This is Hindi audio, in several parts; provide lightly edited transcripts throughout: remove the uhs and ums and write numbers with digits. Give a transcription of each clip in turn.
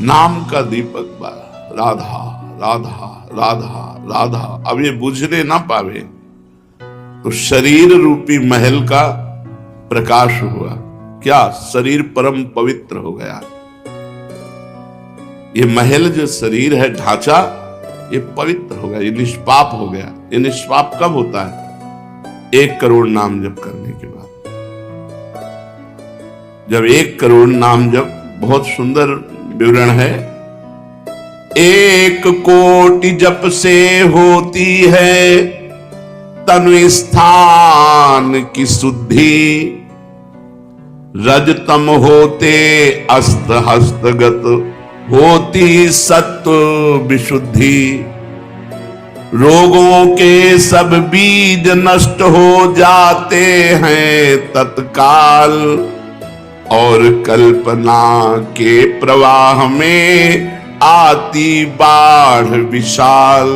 नाम का दीपक बारा, राधा राधा राधा राधा। अब ये बुझने ना पावे तो शरीर रूपी महल का प्रकाश हुआ। क्या शरीर परम पवित्र हो गया। ये महल जो शरीर है, ढांचा, ये पवित्र हो गया, ये निष्पाप हो गया। ये निष्पाप कब होता है? 1 करोड़ नाम जप करने के बाद। जब 1 करोड़ नाम जप, बहुत सुंदर विवरण है। 1 कोटि जप से होती है तनु स्थान की शुद्धि, रजतम होते अस्त हस्तगत होती सत्व विशुद्धि। रोगों के सब बीज नष्ट हो जाते हैं तत्काल, और कल्पना के प्रवाह में आती बाढ़ विशाल।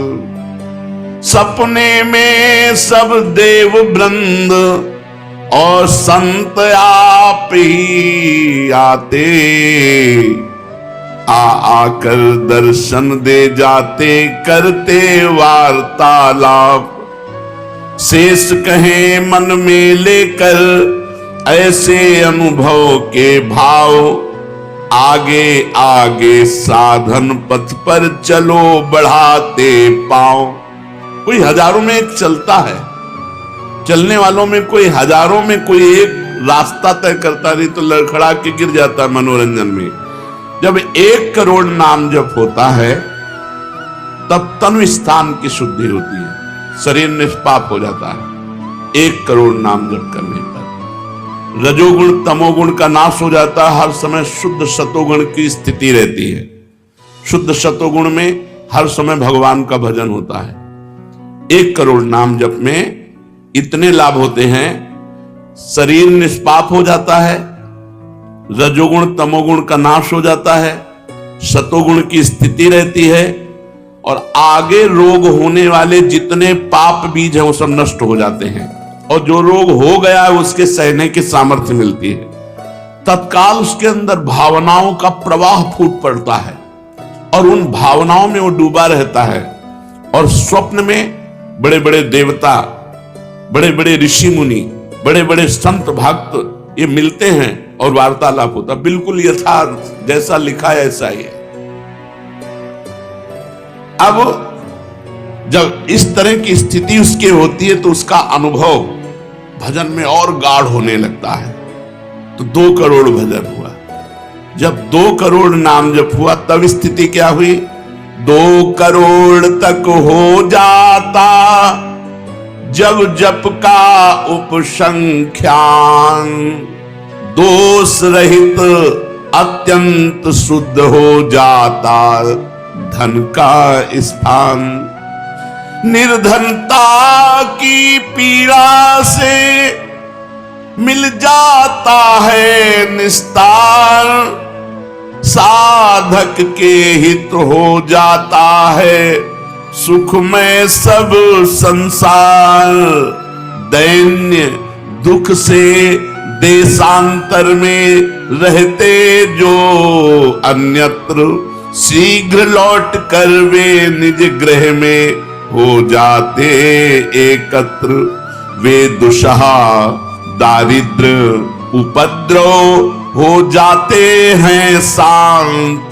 सपने में सब देव वृंद और संत आप ही आते, आकर दर्शन दे जाते, करते वार्तालाप। शेष कहे मन में लेकर ऐसे अनुभव के भाव, आगे आगे साधन पथ पर चलो बढ़ाते पांव। कोई हजारों में एक चलता है, चलने वालों में कोई हजारों में कोई एक रास्ता तय करता, नहीं तो लड़खड़ा के गिर जाता है मनोरंजन में। जब 1 करोड़ नाम जप होता है तब तनु स्थान की शुद्धि होती है, शरीर निष्पाप हो जाता है 1 करोड़ नाम जप करने पर। रजोगुण तमोगुण का नाश हो जाता है, हर समय शुद्ध सतोगुण की स्थिति रहती है। शुद्ध सतोगुण में हर समय भगवान का भजन होता है। 1 करोड़ नाम जप में इतने लाभ होते हैं। शरीर निष्पाप हो जाता है, रजोगुण तमोगुण का नाश हो जाता है, सतोगुण की स्थिति रहती है, और आगे रोग होने वाले जितने पाप बीज हैं वो सब नष्ट हो जाते हैं, और जो रोग हो गया है उसके सहने की सामर्थ्य मिलती है। तत्काल उसके अंदर भावनाओं का प्रवाह फूट पड़ता है और उन भावनाओं में वो डूबा रहता है। और स्वप्न में बड़े बड़े देवता, बड़े बड़े ऋषि मुनि, बड़े बड़े संत भक्त ये मिलते हैं और वार्तालाप होता। बिल्कुल यथार्थ जैसा लिखा है ऐसा ही है। अब जब इस तरह की स्थिति उसके होती है तो उसका अनुभव भजन में और गाढ़ होने लगता है। तो 2 करोड़ भजन हुआ। जब 2 करोड़ नाम जप हुआ तब स्थिति क्या हुई? 2 करोड़ तक हो जाता जब जप का उपसंख्यान, दोष रहित अत्यंत शुद्ध हो जाता धन का स्थान। निर्धनता की पीड़ा से मिल जाता है निस्तार, साधक के हित हो जाता है सुखमय सब संसार। दैन्य दुख से देशांतर में रहते जो अन्यत्र, शीघ्र लौट कर वे निज गृह में हो जाते एकत्र। वे दुषहा दारिद्र उपद्रव हो जाते हैं शांत,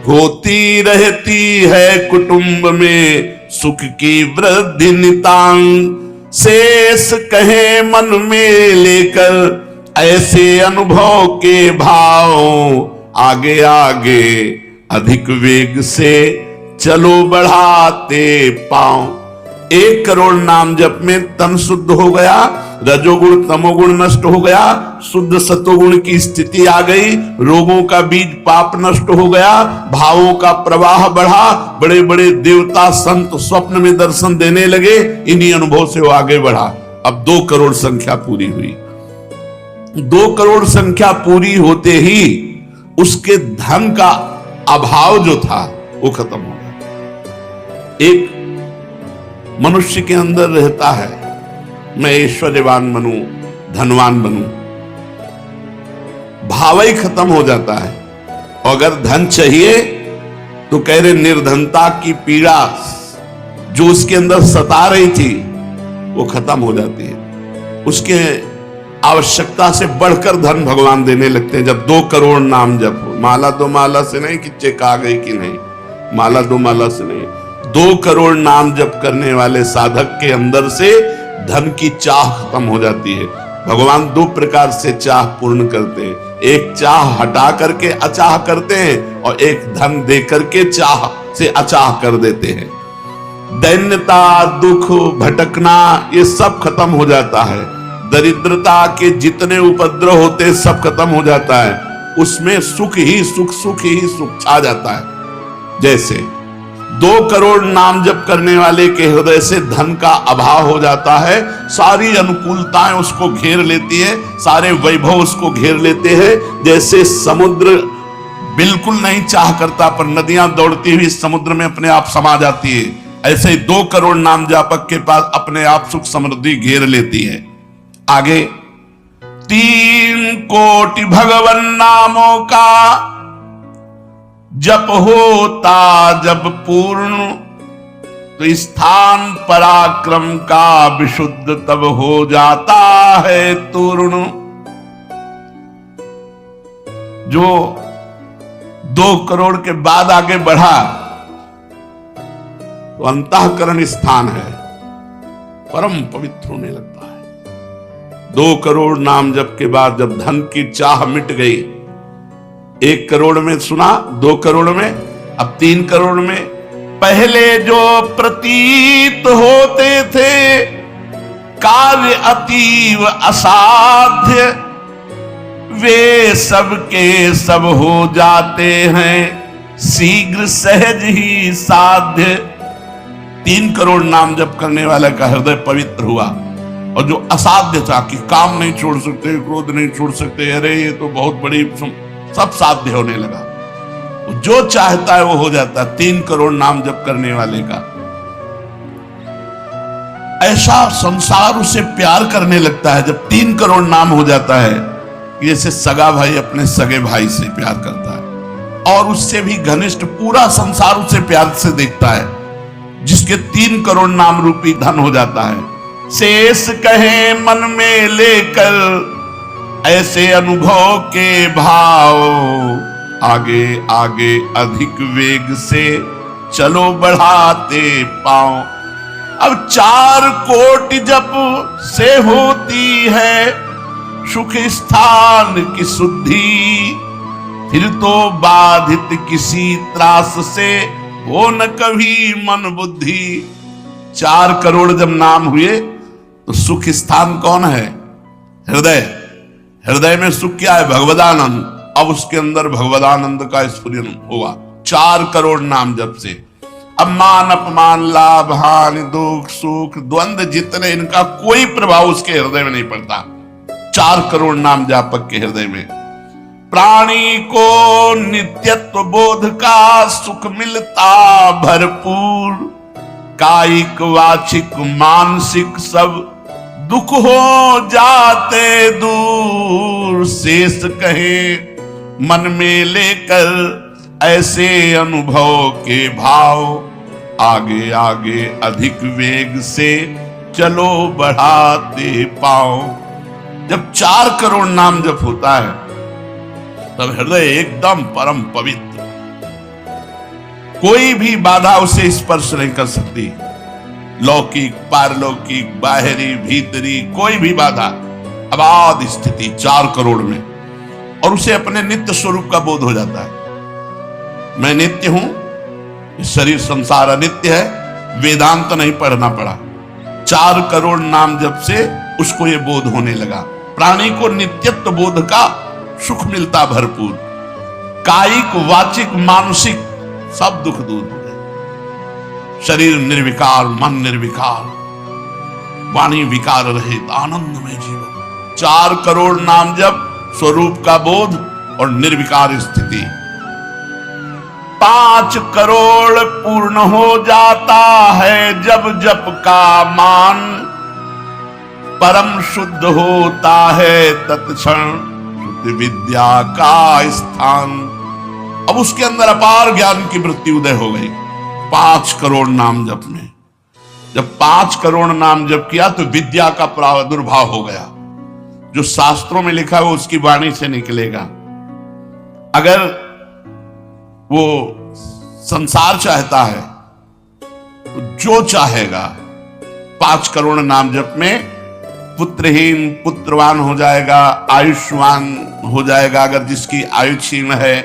होती रहती है कुटुंब में सुख की वृद्धि नितांत। शेष कहे मन में लेकर ऐसे अनुभव के भाव, आगे आगे अधिक वेग से चलो बढ़ाते पांव। 1 करोड़ नाम जप में तन शुद्ध हो गया, रजोगुण तमोगुण नष्ट हो गया, शुद्ध सतोगुण की स्थिति आ गई, रोगों का बीज पाप नष्ट हो गया, भावों का प्रवाह बढ़ा, बड़े बड़े देवता संत स्वप्न में दर्शन देने लगे। इन्हीं अनुभव से वो आगे बढ़ा। अब 2 करोड़ संख्या पूरी हुई। 2 करोड़ संख्या पूरी होते ही उसके धन का अभाव जो था वो खत्म हो गया। एक मनुष्य के अंदर रहता है मैं ऐश्वर्यवान बनूं, धनवान बनूं, भाव ही खत्म हो जाता है। अगर धन चाहिए तो कह रहे निर्धनता की पीड़ा जो उसके अंदर सता रही थी वो खत्म हो जाती है। उसके आवश्यकता से बढ़कर धन भगवान देने लगते हैं जब 2 करोड़ नाम जप हो। माला 2 माला से नहीं कि चेक आ गई कि नहीं, माला 2 माला से नहीं, 2 करोड़ नाम जप करने वाले साधक के अंदर से धन की चाह खत्म हो जाती है। भगवान 2 प्रकार से चाह पूर्ण करते हैं, एक चाह हटा करके अचाह करते हैं और एक धन दे करके चाह से अचाह कर देते हैं। दैन्यता, दुख, भटकना ये सब खत्म हो जाता है। दरिद्रता के जितने उपद्रव होते हैं सब खत्म हो जाता है। उसमें सुख ही सुख, सुख ही सुख छा जाता है। जैसे 2 करोड़ नाम जप करने वाले के हृदय से धन का अभाव हो जाता है, सारी अनुकूलताएं उसको घेर लेती है, सारे वैभव उसको घेर लेते हैं। जैसे समुद्र बिल्कुल नहीं चाह करता पर नदियां दौड़ती हुई समुद्र में अपने आप समा जाती है, ऐसे ही 2 करोड़ नाम जापक के पास अपने आप सुख समृद्धि घेर लेती है। आगे 3 कोटि भगवन नामों का जप होता जब पूर्ण, तो स्थान पराक्रम का विशुद्ध तब हो जाता है तूर्ण। जो 2 करोड़ के बाद आगे बढ़ा तो अंतःकरण स्थान है, परम पवित्र होने लगता है। 2 करोड़ नाम जप के बाद जब धन की चाह मिट गई, 1 करोड़ में सुना, 2 करोड़ में, अब 3 करोड़ में, पहले जो प्रतीत होते थे कार्य अतीव असाध्य, वे सब के सब हो जाते हैं शीघ्र सहज ही साध्य। 3 करोड़ नाम जप करने वाले का हृदय पवित्र हुआ और जो असाध्य था कि काम नहीं छोड़ सकते, क्रोध नहीं छोड़ सकते, अरे ये तो बहुत बड़ी, सब साध्य होने लगा। जो चाहता है वो हो जाता है। 3 करोड़ नाम जप करने वाले का ऐसा संसार उसे प्यार करने लगता है जब 3 करोड़ नाम हो जाता है, जैसे सगा भाई अपने सगे भाई से प्यार करता है और उससे भी घनिष्ठ पूरा संसार उसे प्यार से देखता है, जिसके 3 करोड़ नाम रूपी धन हो जाता है। शेष कहे मन में लेकर ऐसे अनुभव के भाव, आगे आगे अधिक वेग से चलो बढ़ाते पाओ। अब 4 कोटि जप से होती है सुख स्थान की शुद्धि, फिर तो बाधित किसी त्रास से हो न कभी मन बुद्धि। 4 करोड़ जब नाम हुए तो सुख स्थान कौन है? हृदय। हृदय में सुख क्या है? भगवदानंद। अब उसके अंदर भगवदानंद का स्फुरन होगा 4 करोड़ नाम जप से। अब मान अपमान, लाभ हानि, दुख सुख, द्वंद्व जितने, इनका कोई प्रभाव उसके हृदय में नहीं पड़ता 4 करोड़ नाम जापक के हृदय में। प्राणी को नित्यत्व बोध का सुख मिलता भरपूर, कायिक वाचिक मानसिक सब दुख हो जाते दूर। शेष कहे मन में लेकर ऐसे अनुभव के भाव, आगे आगे अधिक वेग से चलो बढ़ाते पाओ। जब 4 करोड़ नाम जप होता है तब हृदय एकदम परम पवित्र, कोई भी बाधा उसे स्पर्श नहीं कर सकती। लौकिक, पारलौकिक, बाहरी, भीतरी, कोई भी बाधा, अबाध स्थिति 4 करोड़ में, और उसे अपने नित्य स्वरूप का बोध हो जाता है। मैं नित्य हूं, शरीर संसार अनित्य है, वेदांत नहीं पढ़ना पड़ा। 4 करोड़ नाम जप से उसको यह बोध होने लगा। प्राणी को नित्यत्व बोध का सुख मिलता भरपूर, कायिक वाचिक मानसिक सब दुख दूर हो गए। शरीर निर्विकार, मन निर्विकार, वाणी विकार रहित आनंदमय जीवन। 4 करोड़ नाम जप, स्वरूप का बोध और निर्विकार स्थिति। 5 करोड़ पूर्ण हो जाता है जब जप का मान, परम शुद्ध होता है तत्क्षण विद्या का स्थान। अब उसके अंदर अपार ज्ञान की वृत्ति उदय हो गई 5 करोड़ नाम जप में। जब 5 करोड़ नाम जप किया तो विद्या का प्रादुर्भाव हो गया। जो शास्त्रों में लिखा है वो उसकी वाणी से निकलेगा। अगर वो संसार चाहता है तो जो चाहेगा 5 करोड़ नाम जप में पुत्रहीन पुत्रवान हो जाएगा, आयुष्मान हो जाएगा। अगर जिसकी आयु क्षीण है,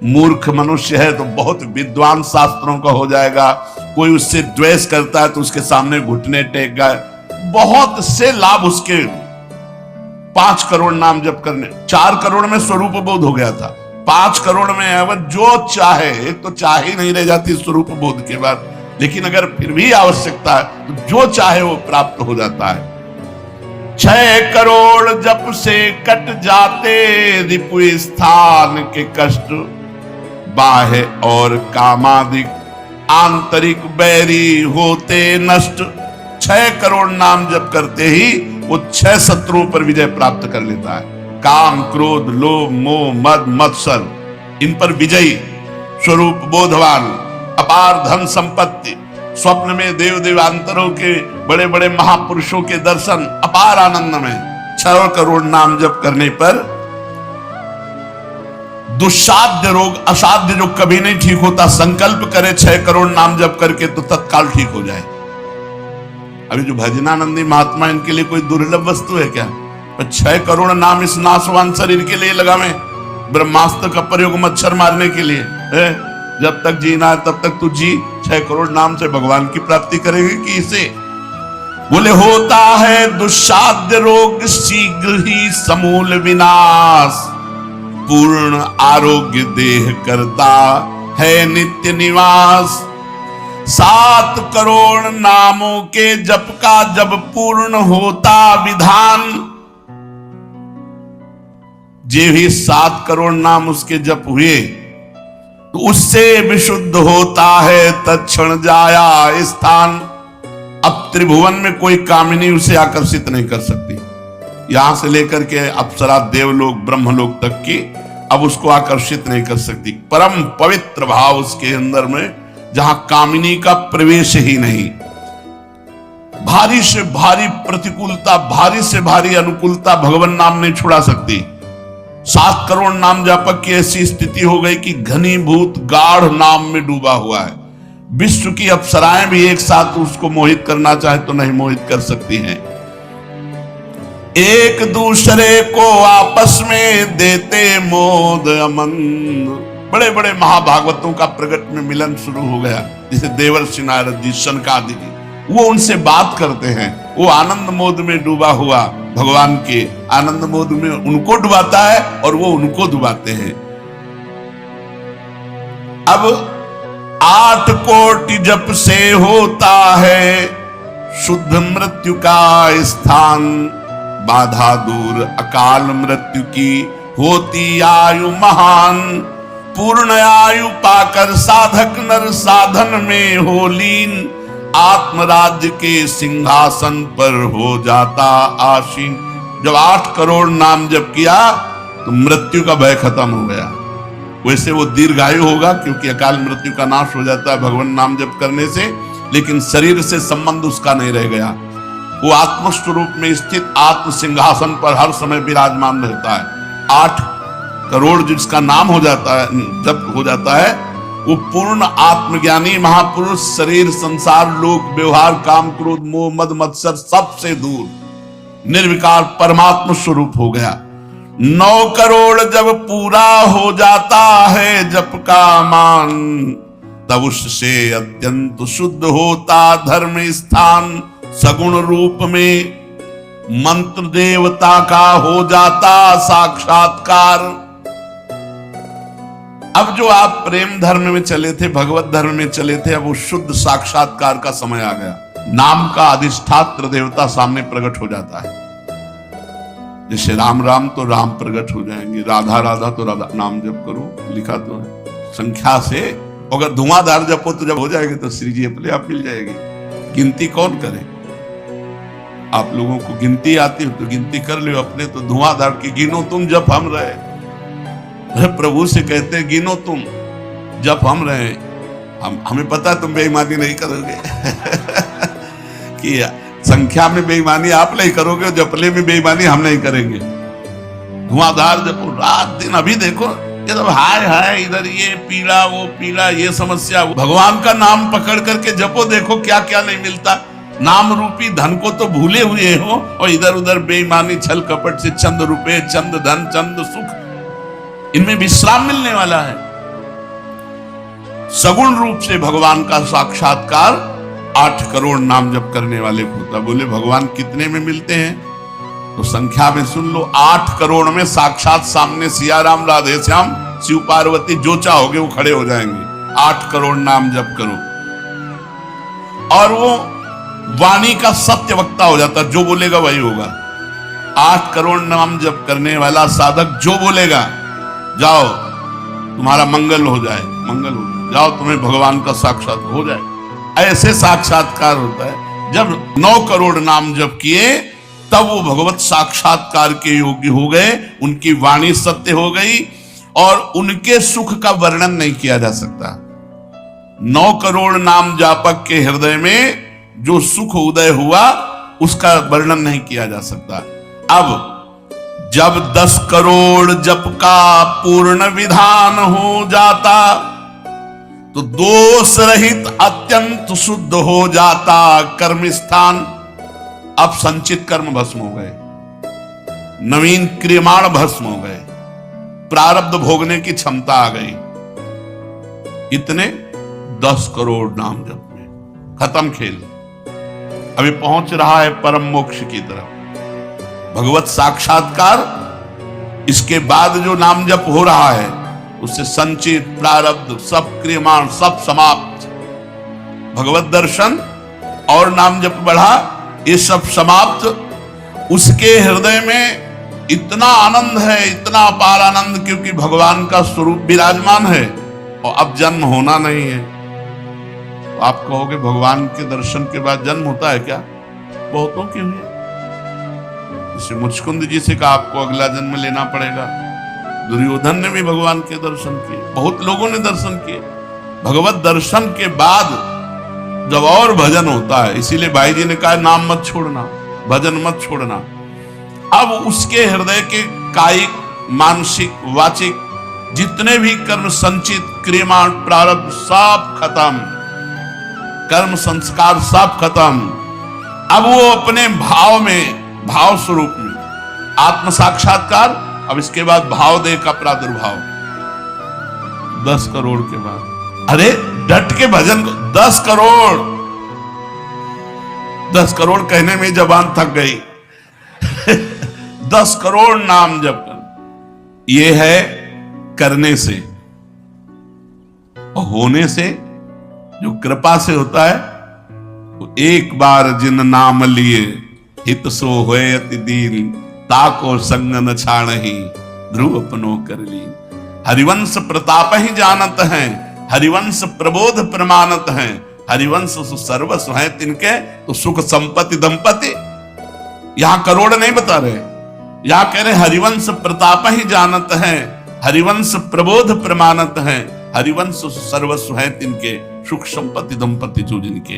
मूर्ख मनुष्य है तो बहुत विद्वान शास्त्रों का हो जाएगा। कोई उससे द्वेष करता है तो उसके सामने घुटने टेक गए। बहुत से लाभ उसके 5 करोड़ नाम जप करने। 4 करोड़ में स्वरूप बोध हो गया था, 5 करोड़ में अब जो चाहे, एक तो चाह ही नहीं रह जाती स्वरूप बोध के बाद, लेकिन अगर फिर भी आवश्यकता है तो जो चाहे वो प्राप्त हो जाता है। 6 करोड़ जप से कट जाते रिपु स्थान के कष्ट, बाह्य और कामादिक आंतरिक बैरी होते नष्ट। 6 करोड़ नाम जप करते ही वो 6 शत्रुओं पर विजय प्राप्त कर लेता है। काम, क्रोध, लोभ, मोह, मद, मत्सर, इन पर विजयी, स्वरूप बोधवान, अपार धन संपत्ति, स्वप्न में देव देवांतरों के बड़े बड़े महापुरुषों के दर्शन, अपार आनंद में। 6 करोड़ नाम जप करने पर दुस्साध्य रोग, असाध्य जो कभी नहीं ठीक होता, संकल्प करे 6 करोड़ नाम जप करके तो तत्काल ठीक हो जाए। अभी जो भजनानंदी महात्मा, इनके लिए कोई दुर्लभ वस्तु है क्या? 6 करोड़ नाम इस नाशवान शरीर के लिए लगा में। ब्रह्मास्त्र का प्रयोग मच्छर मारने के लिए है। जब तक जीना है तब तक तू जी। 6 करोड़ नाम से भगवान की प्राप्ति करेगी कि इसे? बोले होता है दुस्साध्य रोग शीघ्र ही समूल विनाश, पूर्ण आरोग्य देह करता है नित्य निवास। 7 करोड़ नामों के जप का जब पूर्ण होता विधान, जे भी 7 करोड़ नाम उसके जप हुए तो उससे विशुद्ध होता है तत्क्षण जाया स्थान। अब त्रिभुवन में कोई कामिनी उसे आकर्षित नहीं कर सकती। यहां से लेकर के अप्सरा, देवलोक, ब्रह्मलोक तक की अब उसको आकर्षित नहीं कर सकती। परम पवित्र भाव उसके अंदर में, जहां कामिनी का प्रवेश ही नहीं। भारी से भारी प्रतिकूलता, भारी से भारी अनुकूलता भगवान नाम नहीं छुड़ा सकती। 7 करोड़ नाम जापक की ऐसी स्थिति हो गई कि घनीभूत गाढ़ नाम में डूबा हुआ है। विश्व की अप्सराएं भी एक साथ उसको मोहित करना चाहे तो नहीं मोहित कर सकती हैं। एक दूसरे को आपस में देते मोद अमन। बड़े बड़े महाभागवतों का प्रगट में मिलन शुरू हो गया। जैसे देवर्षि नारद जी, सनकादि जी, वो उनसे बात करते हैं। वो आनंद मोद में डूबा हुआ भगवान के आनंद मोद में उनको डुबाता है और वो उनको डुबाते हैं। अब 8 कोटि जप से होता है शुद्ध मृत्यु का स्थान, बाधा दूर अकाल मृत्यु की होती आयु महान। पूर्ण आयु पाकर साधक नर साधन में हो लीन, आत्मराज्य के सिंहासन पर हो जाता आसीन। जब 8 करोड़ नाम जप किया तो मृत्यु का भय खत्म हो गया। वैसे वो दीर्घायु होगा क्योंकि अकाल मृत्यु का नाश हो जाता है भगवान नाम जप करने से, लेकिन शरीर से संबंध उसका नहीं रह गया। वो आत्मस्वरूप में स्थित आत्म सिंहासन पर हर समय विराजमान रहता है। 8 करोड़ जिसका नाम हो जाता है, जब हो जाता है, वो पूर्ण आत्मज्ञानी महापुरुष शरीर, संसार, लोक, व्यवहार, काम, क्रोध, मोह, मद, मत्सर सबसे दूर निर्विकार परमात्मा स्वरूप हो गया। 9 करोड़ जब पूरा हो जाता है जप का मान, तब उससे अत्यंत शुद्ध होता धर्म स्थान। सगुण रूप में मंत्र देवता का हो जाता साक्षात्कार। अब जो आप प्रेम धर्म में चले थे, भगवत धर्म में चले थे, अब वो शुद्ध साक्षात्कार का समय आ गया। नाम का अधिष्ठात्र देवता सामने प्रकट हो जाता है। जैसे राम राम तो राम प्रकट हो जाएंगे, राधा राधा तो राधा। नाम जप करो, लिखा तो है संख्या से। अगर धुआंधार जपो तो जब हो जाएगी तो श्री जी अपने आप मिल जाएगी। गिनती कौन करे? आप लोगों को गिनती आती हो तो गिनती कर लो अपने। तो धुआंधार की गिनो तुम जब हम रहे, प्रभु से कहते गिनो तुम। जप हम रहे, हमें पता है तुम बेईमानी नहीं करोगे कि संख्या में बेईमानी आप नहीं करोगे, जपले में बेईमानी हम नहीं करेंगे। धुआंधार जपो रात दिन। अभी देखो ये तो हाय हाय, इधर ये पीड़ा वो पीड़ा, ये समस्या। भगवान का नाम पकड़ करके जपो, देखो क्या क्या नहीं मिलता। नाम रूपी धन को तो भूले हुए हो और इधर उधर बेईमानी छल कपट से चंद रुपए, चंद धन, चंद सुख, इनमें विश्राम मिलने वाला है। सगुण रूप से भगवान का साक्षात्कार 8 करोड़ नाम जप करने वाले को होता। बोले भगवान कितने में मिलते हैं? तो संख्या में सुन लो, 8 करोड़ में साक्षात सामने सिया राम, राधे श्याम, शिव पार्वती जो चाहोगे वो खड़े हो जाएंगे। 8 करोड़ नाम जप करो और वो वाणी का सत्य वक्ता हो जाता, जो बोलेगा वही होगा। 8 करोड़ नाम जप करने वाला साधक जो बोलेगा, जाओ तुम्हारा मंगल हो जाए, मंगल हो जाए, जाओ तुम्हें भगवान का साक्षात हो जाए। ऐसे साक्षात्कार होता है। जब 9 करोड़ नाम जप किए तब वो भगवत साक्षात्कार के योग्य हो गए, उनकी वाणी सत्य हो गई और उनके सुख का वर्णन नहीं किया जा सकता। 9 करोड़ नाम जापक के हृदय में जो सुख उदय हुआ उसका वर्णन नहीं किया जा सकता। अब जब 10 करोड़ जप का पूर्ण विधान हो जाता तो दोष रहित अत्यंत शुद्ध हो जाता कर्म स्थान। अब संचित कर्म भस्म हो गए, नवीन क्रियमाण भस्म हो गए, प्रारब्ध भोगने की क्षमता आ गई। इतने 10 करोड़ नाम जप में खत्म खेल। अभी पहुंच रहा है परम मोक्ष की तरफ, भगवत साक्षात्कार। इसके बाद जो नाम जप हो रहा है उससे संचित प्रारब्ध सब क्रियमाण सब समाप्त। भगवत दर्शन और नाम जप बढ़ा, ये सब समाप्त। उसके हृदय में इतना आनंद है, इतना अपार आनंद, क्योंकि भगवान का स्वरूप विराजमान है और अब जन्म होना नहीं है। तो आप कहोगे भगवान के दर्शन के बाद जन्म होता है क्या? बहुतों के हुए। जैसे मुचकुंद जी से कहा आपको अगला जन्म लेना पड़ेगा। दुर्योधन ने भी भगवान के दर्शन किए, बहुत लोगों ने दर्शन किए। भगवत दर्शन के बाद जब और भजन होता है, इसीलिए भाई जी ने कहा नाम मत छोड़ना, भजन मत छोड़ना। अब उसके हृदय के कायिक, मानसिक, वाचिक जितने भी कर्म संचित क्रियमाण प्रारब्ध सब खत्म, कर्म संस्कार सब खत्म। अब वो अपने भाव में, भाव स्वरूप में आत्म साक्षात्कार। अब इसके बाद भाव देह का प्रादुर्भाव 10 करोड़ के बाद। अरे डट के भजन को 10 करोड़, 10 करोड़ कहने में जबान थक गई 10 करोड़ नाम जप कर। ये है करने से, और होने से जो कृपा से होता है। तो एक बार जिन नाम लिए हित सो होए अति दीन, ताको संग न छाड़हि ध्रुव अपनो कर ली। हरिवंश प्रताप ही जानत हैं, हरिवंश प्रबोध प्रमाणत हैं, हरिवंश सर्वस्व है तिनके। तो सुख संपत्ति दंपति, यहां करोड़ नहीं बता रहे, यहां कह रहे हरिवंश प्रताप ही जानत हैं, हरिवंश प्रबोध प्रमाणत हैं, हरिवंश सर्वस्व है तिनके, सुख संपत्ति दंपति जो जिनके।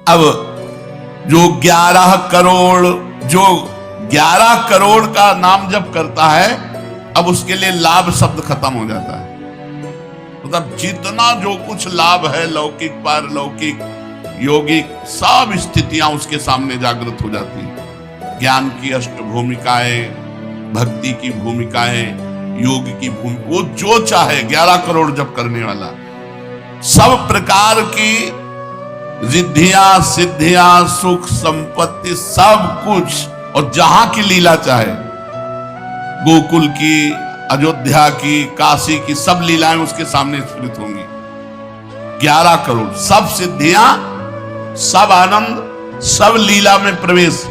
अब जो 11 करोड़ का नाम जप करता है, अब उसके लिए लाभ शब्द खत्म हो जाता है। मतलब जितना जो कुछ लाभ है, लौकिक पारलौकिक यौगिक, सब स्थितियां उसके सामने जागृत हो जाती हैं। ज्ञान की अष्ट भूमिकाएं, भक्ति की भूमिकाएं, योग की भूमिका, वो जो चाहे 11 करोड़ जप करने वाला, सब प्रकार की रिद्धियां सिद्धियां सुख संपत्ति सब कुछ, और जहां की लीला चाहे, गोकुल की, अयोध्या की, काशी की सब लीलाएं उसके सामने स्फुरित होंगी। 11 करोड़ सब सिद्धियां, सब आनंद, सब लीला में प्रवेश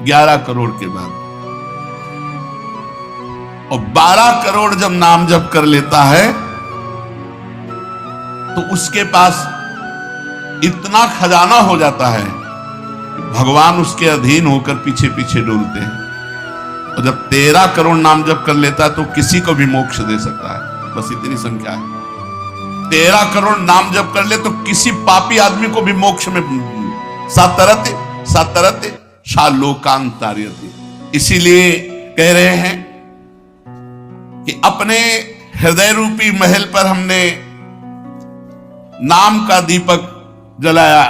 11 करोड़ के बाद। और 12 करोड़ जब नाम जप कर लेता है तो उसके पास इतना खजाना हो जाता है, भगवान उसके अधीन होकर पीछे पीछे डोलते हैं। और जब 13 करोड़ नाम जप कर लेता है तो किसी को भी मोक्ष दे सकता है। बस इतनी संख्या है। 13 करोड़ नाम जप कर ले तो किसी पापी आदमी को भी मोक्ष में सातरते सातरते शालोकांतार्यते। इसीलिए कह रहे हैं कि अपने हृदय रूपी महल पर हमने नाम का दीपक जलाया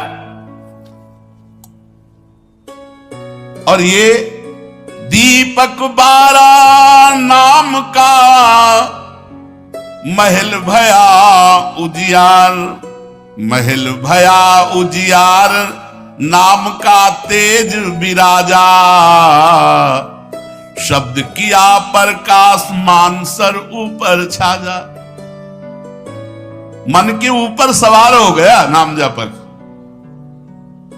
और ये दीपक बारा नाम का महल भया उजियार, महल भया उजियार नाम का तेज विराजा, शब्द किया प्रकाश मानसर ऊपर छाजा। मन के ऊपर सवार हो गया नाम जपक।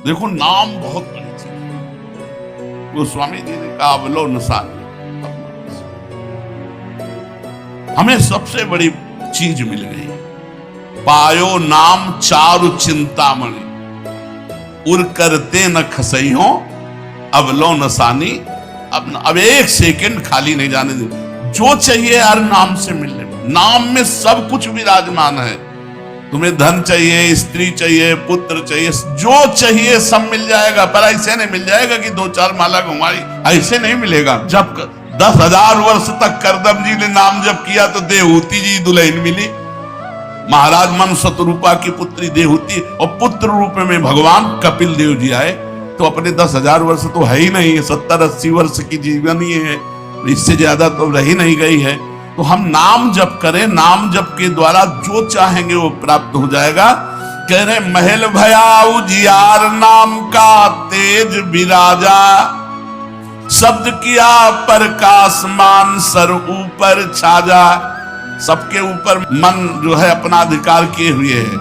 देखो नाम बहुत बड़ी चीज है। गोस्वामी जी ने कहा अवलोकन, हमें सबसे बड़ी चीज मिल गई। पायो नाम चारु चिंतामणि, उर करते न खसइयो अवलोकसानी। अब एक सेकंड खाली नहीं जाने दे। जो चाहिए हर नाम से मिलने, नाम में सब कुछ विराजमान है। तुम्हें धन चाहिए, स्त्री चाहिए, पुत्र चाहिए, जो चाहिए सब मिल जाएगा। पर ऐसे नहीं मिल जाएगा कि 2-4 माला घुमाई, ऐसे नहीं मिलेगा। जब 10,000 वर्ष तक करदम जी ने नाम जप किया तो देहूती जी दुल्हन मिली। महाराज मन शतरूपा की पुत्री देहूती, और पुत्र रूप में भगवान कपिल देव जी आए। तो अपने 10,000 वर्ष तो है ही नहीं, 70-80 वर्ष की जीवन ही है, इससे ज्यादा तो रही नहीं गई है। तो हम नाम जप करें, नाम जप के द्वारा जो चाहेंगे वो प्राप्त हो जाएगा। कह रहे महल भया उजियार नाम का तेज विराजा, शब्द किया प्रकाश मान सर ऊपर छाजा। सबके ऊपर मन जो है अपना अधिकार किए हुए है,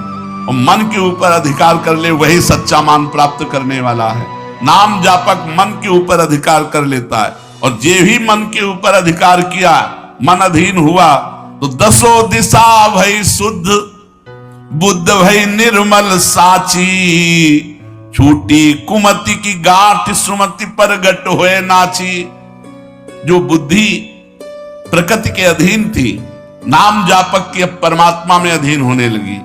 और मन के ऊपर अधिकार कर ले वही सच्चा मान प्राप्त करने वाला है। नाम जापक मन के ऊपर अधिकार कर लेता है, और जे भी मन के ऊपर अधिकार किया, मन अधीन हुआ, तो 10 दिशा भई शुद्ध, बुद्ध भई निर्मल साची। छूटी कुमति की गांठ सुमति प्रगट होए नाची। जो बुद्धि प्रकृति के अधीन थी, नाम जापक की अब परमात्मा में अधीन होने लगी।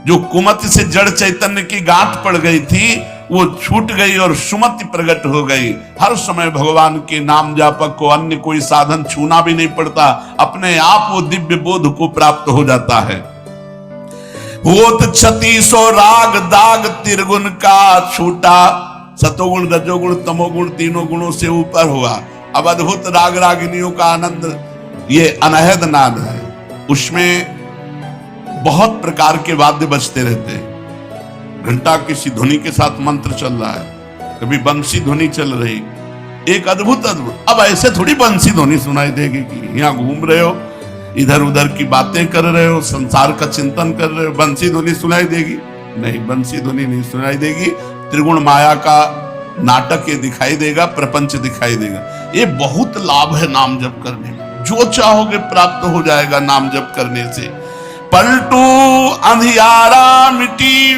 जो कुमति से जड़ चैतन्य की गांठ पड़ गई थी वो छूट गई और सुमति प्रकट हो गई। हर समय भगवान के नाम जापक को अन्य कोई साधन छूना भी नहीं पड़ता, अपने आप वो दिव्य बोध को प्राप्त हो जाता है। होत 36 राग दाग त्रिगुण का छूटा। सतोगुण रजोगुण तमोगुण तीनों गुणों से ऊपर हुआ। अब अद्भुत राग रागिनियों का आनंद, ये अनहद नाद है। उसमें बहुत प्रकार के वाद्य बजते रहते हैं। घंटा किसी ध्वनि के साथ मंत्र चल रहा है, कभी बंसी ध्वनि चल रही, एक अद्भुत अद्भुत। अब ऐसे थोड़ी बंसी ध्वनि सुनाई देगी कि यहाँ घूम रहे हो, इधर उधर की बातें कर रहे हो, संसार का चिंतन कर रहे हो, बंसी ध्वनि सुनाई देगी? नहीं, बंसी ध्वनि नहीं सुनाई देगी। त्रिगुण माया का नाटक ये दिखाई देगा, प्रपंच दिखाई देगा। ये बहुत लाभ है नाम जप करने में। जो चाहोगे प्राप्त हो जाएगा नाम जप करने से। पलटू अंधियारा मिटी,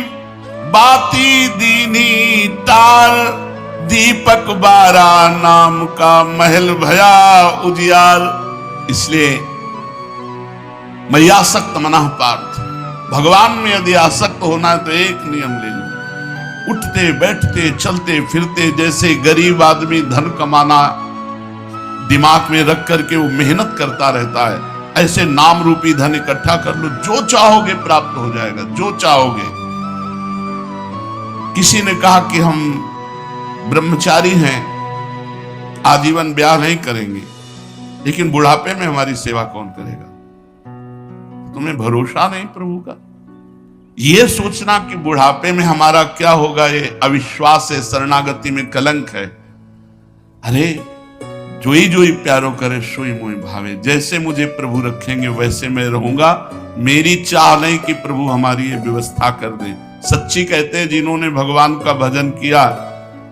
बाती दीनी टार, दीपक बारा नाम का महल भया उजियार। इसलिए मैं आसक्त मनः पार्थ, भगवान में यदि आसक्त होना है तो एक नियम ले लो। उठते बैठते चलते फिरते जैसे गरीब आदमी धन कमाना दिमाग में रख करके वो मेहनत करता रहता है, ऐसे नाम रूपी धन इकट्ठा कर लो। जो चाहोगे प्राप्त हो जाएगा, जो चाहोगे। किसी ने कहा कि हम ब्रह्मचारी हैं, आजीवन ब्याह नहीं करेंगे, लेकिन बुढ़ापे में हमारी सेवा कौन करेगा? तुम्हें भरोसा नहीं प्रभु का? ये सोचना कि बुढ़ापे में हमारा क्या होगा, ये अविश्वास है, शरणागति में कलंक है। अरे जोई प्यारो करे सोई मोहि भावे। जैसे मुझे प्रभु रखेंगे वैसे मैं रहूंगा। मेरी चाह नहीं कि प्रभु हमारी ये व्यवस्था कर दे। सच्ची कहते हैं जिन्होंने भगवान का भजन किया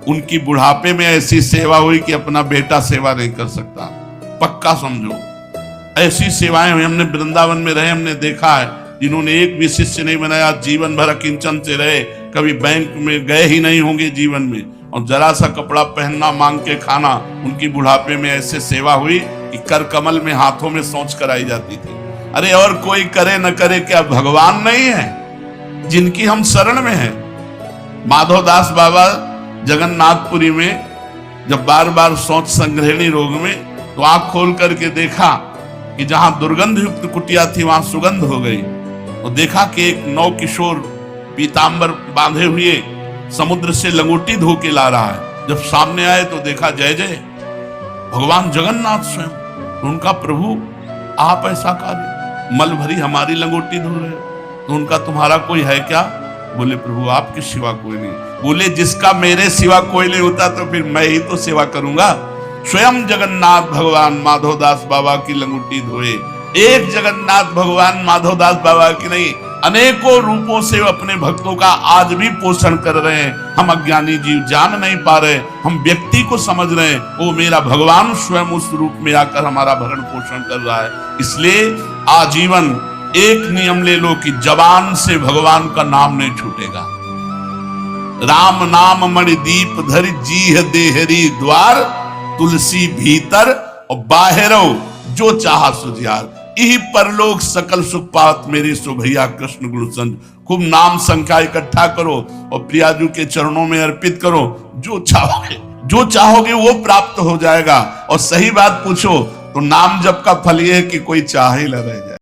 उनकी बुढ़ापे में ऐसी सेवा हुई कि अपना बेटा सेवा नहीं कर सकता। पक्का समझो, ऐसी सेवाएं हुई। हमने वृंदावन में रहे, हमने देखा है जिन्होंने एक भी शिष्य नहीं बनाया, जीवन भर किंचन से रहे, कभी बैंक में गए ही नहीं होंगे जीवन में, और जरा सा कपड़ा पहनना, मांग के खाना। उनकी बुढ़ापे में ऐसे सेवा हुई कि कर कमल में हाथों में सोच कराई जाती थी। अरे और कोई करे न करे, क्या भगवान नहीं है जिनकी हम शरण में हैं? माधवदास बाबा जगन्नाथपुरी में जब बार बार सोच संग्रहणी रोग में, तो आंख खोल करके देखा कि जहां दुर्गंध युक्त कुटिया थी वहां सुगंध हो गई। तो देखा कि एक नौ किशोर पीतांबर बांधे हुए समुद्र से लंगोटी धो के ला रहा है। जब सामने आए तो देखा जय जय भगवान जगन्नाथ स्वयं। तो उनका प्रभु आप ऐसा कार्य, मल भरी हमारी लंगोटी धो रहे, तो उनका तुम्हारा कोई है क्या? बोले प्रभु आपके सिवा कोई नहीं। बोले जिसका मेरे सिवा कोई नहीं होता तो फिर मैं ही तो सेवा करूंगा। स्वयं जगन्नाथ भगवान माधवदास बाबा की लंगोटी धोए। एक जगन्नाथ भगवान माधवदास बाबा की नहीं, अनेकों रूपों से अपने भक्तों का आज भी पोषण कर रहे हैं। हम अज्ञानी जीव जान नहीं पा रहे, हम व्यक्ति को समझ रहे हैं, वो मेरा भगवान स्वयं उस रूप में आकर हमारा भरण पोषण कर रहा है। इसलिए आजीवन एक नियम ले लो कि जबान से भगवान का नाम नहीं छूटेगा। राम नाम मणिदीप धरि जीह देहरी द्वार, तुलसी भीतर और बाहरो जो चाहा सुजियार। यही परलोक सकल सुख पात मेरी सो भैया कृष्ण गुरु संत। खूब नाम संख्या इकट्ठा करो और प्रियाजू के चरणों में अर्पित करो। जो चाहोगे वो प्राप्त हो जाएगा। और सही बात पूछो तो नाम जप का फल ये है कि कोई चाह ही न रह जाए।